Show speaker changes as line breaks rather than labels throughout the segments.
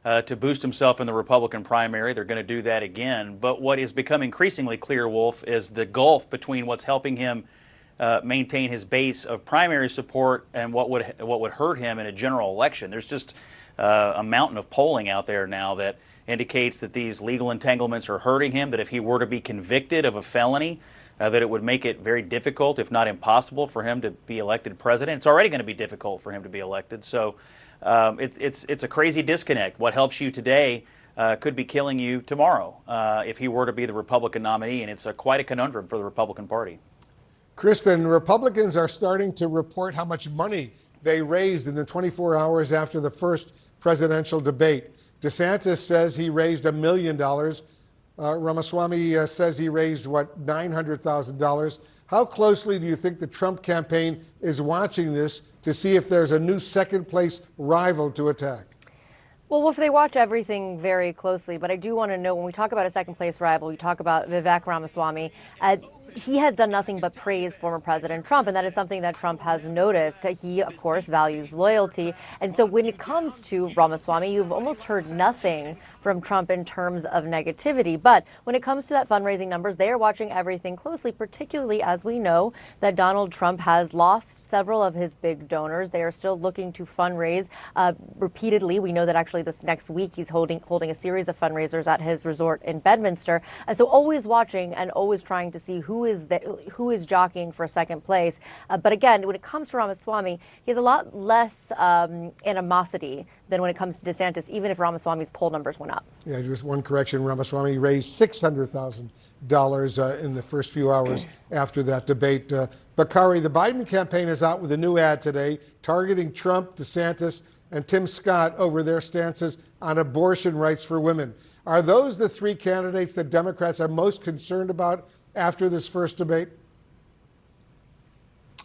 to boost himself in the Republican primary. They're going to do that again. But what is becoming increasingly clear, Wolf, is the gulf between what's helping him maintain his base of primary support and what would hurt him in a general election. There's just a mountain of polling out there now that indicates that these legal entanglements are hurting him, that if he were to be convicted of a felony, that it would make it very difficult, if not impossible, for him to be elected president. It's already going to be difficult for him to be elected. So it's a crazy disconnect. What helps you today could be killing you tomorrow if he were to be the Republican nominee, and it's quite a conundrum for the Republican Party.
Kristen, Republicans are starting to report how much money they raised in the 24 hours after the first presidential debate. DeSantis says he raised $1 million. Ramaswamy says he raised, what, $900,000. How closely do you think the Trump campaign is watching this to see if there's a new second-place rival to attack?
Well, Wolf, they watch everything very closely, but I do want to know, when we talk about a second-place rival, we talk about Vivek Ramaswamy. He has done nothing but praise former President Trump, and that is something that Trump has noticed. He, of course, values loyalty. And so when it comes to Ramaswamy, you've almost heard nothing from Trump in terms of negativity. But when it comes to that fundraising numbers, they are watching everything closely, particularly as we know that Donald Trump has lost several of his big donors. They are still looking to fundraise repeatedly. We know that actually this next week he's holding a series of fundraisers at his resort in Bedminster. So always watching and always trying to see who is jockeying for second place. But again, when it comes to Ramaswamy, he has a lot less animosity than when it comes to DeSantis, even if Ramaswamy's poll numbers went up.
Yeah, just one correction. Ramaswamy raised $600,000 in the first few hours after that debate. Bakari, the Biden campaign is out with a new ad today targeting Trump, DeSantis, and Tim Scott over their stances on abortion rights for women. Are those the three candidates that Democrats are most concerned about after this first debate?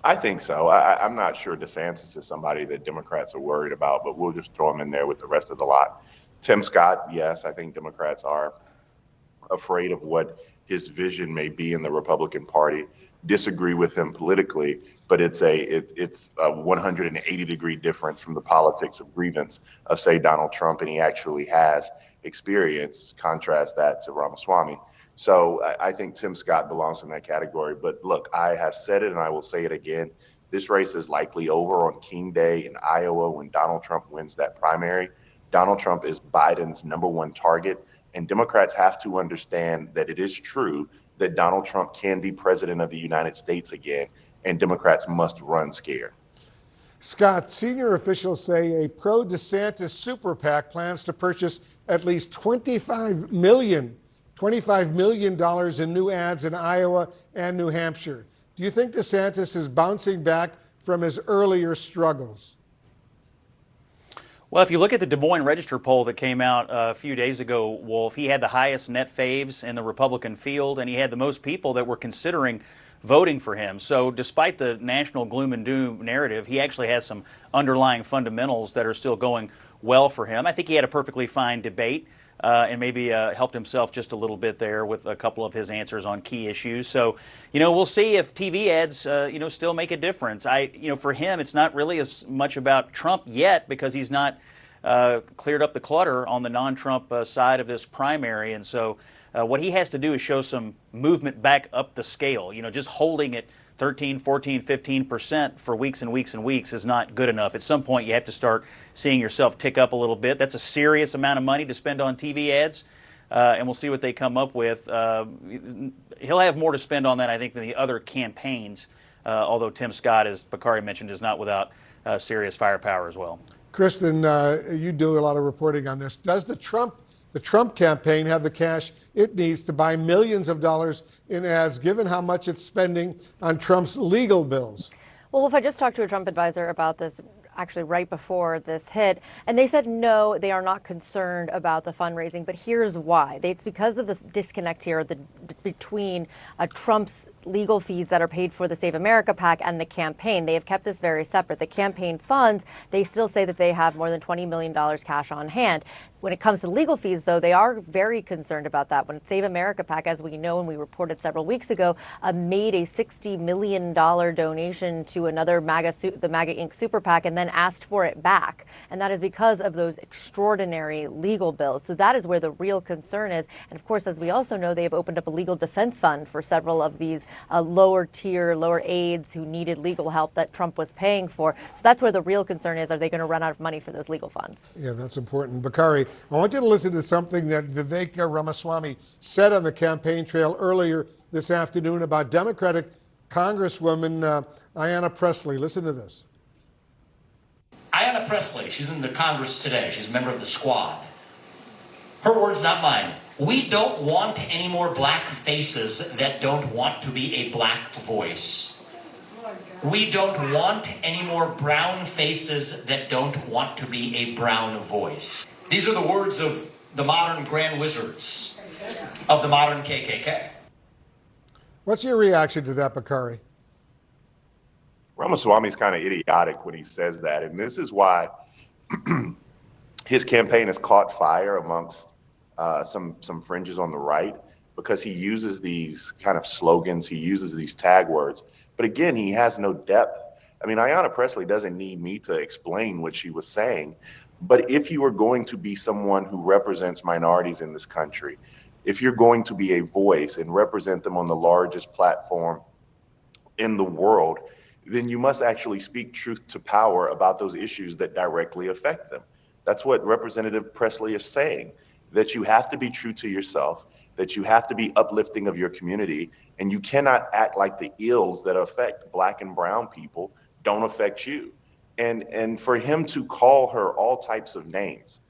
I think so. I'm not sure DeSantis is somebody that Democrats are worried about, but we'll just throw him in there with the rest of the lot. Tim Scott, yes, I think Democrats are afraid of what his vision may be in the Republican Party, disagree with him politically, but it's a 180-degree difference from the politics of grievance of, say, Donald Trump, and he actually has experience. Contrast that to Ramaswamy. So I think Tim Scott belongs in that category. But look, I have said it and I will say it again. This race is likely over on King Day in Iowa when Donald Trump wins that primary. Donald Trump is Biden's #1 target. And Democrats have to understand that it is true that Donald Trump can be president of the United States again. And Democrats must run scared.
Scott, senior officials say a pro-DeSantis super PAC plans to purchase at least $25 million in new ads in Iowa and New Hampshire. Do you think DeSantis is bouncing back from his earlier struggles?
Well, if you look at the Des Moines Register poll that came out a few days ago, Wolf, he had the highest net faves in the Republican field, and he had the most people that were considering voting for him. So despite the national gloom and doom narrative, he actually has some underlying fundamentals that are still going well for him. I think he had a perfectly fine debate. And maybe helped himself just a little bit there with a couple of his answers on key issues. So, we'll see if TV ads, still make a difference. For him, it's not really as much about Trump yet because he's not cleared up the clutter on the non-Trump side of this primary. And so what he has to do is show some movement back up the scale. Just holding it 13, 14, 15% for weeks and weeks and weeks is not good enough. At some point, you have to start seeing yourself tick up a little bit. That's a serious amount of money to spend on TV ads, and we'll see what they come up with. He'll have more to spend on that, I think, than the other campaigns, although Tim Scott, as Bakari mentioned, is not without serious firepower as well.
Kristen, you do a lot of reporting on this. Does the Trump campaign have the cash it needs to buy millions of dollars in ads, given how much it's spending on Trump's legal bills?
Well, if I just talked to a Trump advisor about this actually right before this hit, and they said no, they are not concerned about the fundraising, but here's why. It's because of the disconnect here between Trump's legal fees that are paid for the Save America PAC and the campaign. They have kept this very separate. The campaign funds, they still say that they have more than $20 million cash on hand. When it comes to legal fees, though, they are very concerned about that. When Save America PAC, as we know and we reported several weeks ago, made a $60 million donation to another the MAGA Inc. super PAC and then asked for it back. And that is because of those extraordinary legal bills. So that is where the real concern is. And of course, as we also know, they have opened up a legal defense fund for several of these lower aides who needed legal help that Trump was paying for. So that's where the real concern is. Are they going to run out of money for those legal funds?
Yeah, that's important. Bakari, I want you to listen to something that Vivek Ramaswamy said on the campaign trail earlier this afternoon about Democratic Congresswoman Ayanna Pressley. Listen to this.
Ayanna Pressley, she's in the Congress today. She's a member of the squad. Her words, not mine. We don't want any more black faces that don't want to be a black voice. We don't want any more brown faces that don't want to be a brown voice. These are the words of the modern grand wizards of the modern KKK.
What's your reaction to that, Bakari?
Ramaswamy's kind of idiotic when he says that, and this is why his campaign has caught fire amongst some fringes on the right, because he uses these kind of slogans, he uses these tag words, but again, he has no depth. I mean, Ayanna Pressley doesn't need me to explain what she was saying, but if you are going to be someone who represents minorities in this country, if you're going to be a voice and represent them on the largest platform in the world, then you must actually speak truth to power about those issues that directly affect them. That's what Representative Pressley is saying, that you have to be true to yourself, that you have to be uplifting of your community, and you cannot act like the ills that affect black and brown people don't affect you. And for him to call her all types of names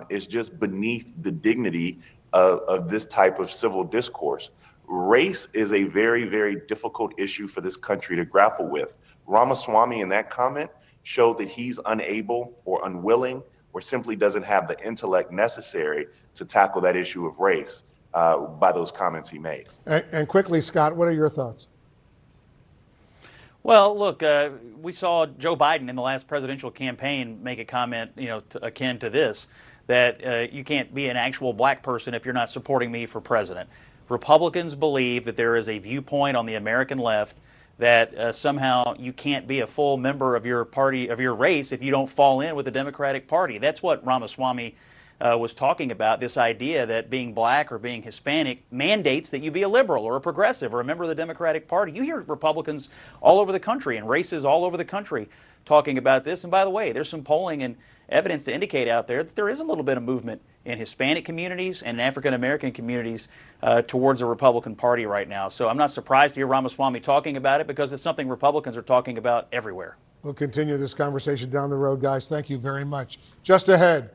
is just beneath the dignity of this type of civil discourse. Race is a very, very difficult issue for this country to grapple with. Ramaswamy in that comment showed that he's unable or unwilling or simply doesn't have the intellect necessary to tackle that issue of race by those comments he made.
And quickly, Scott, what are your thoughts?
Well, look, we saw Joe Biden in the last presidential campaign make a comment, akin to this, that you can't be an actual black person if you're not supporting me for president. Republicans believe that there is a viewpoint on the American left that somehow you can't be a full member of your party, of your race, if you don't fall in with the Democratic Party. That's what Ramaswamy was talking about, this idea that being black or being Hispanic mandates that you be a liberal or a progressive or a member of the Democratic Party. You hear Republicans all over the country and races all over the country talking about this. And by the way, there's some polling and evidence to indicate out there that there is a little bit of movement in Hispanic communities and African-American communities towards the Republican Party right now. So I'm not surprised to hear Ramaswamy talking about it, because it's something Republicans are talking about everywhere.
We'll continue this conversation down the road, guys. Thank you very much. Just ahead.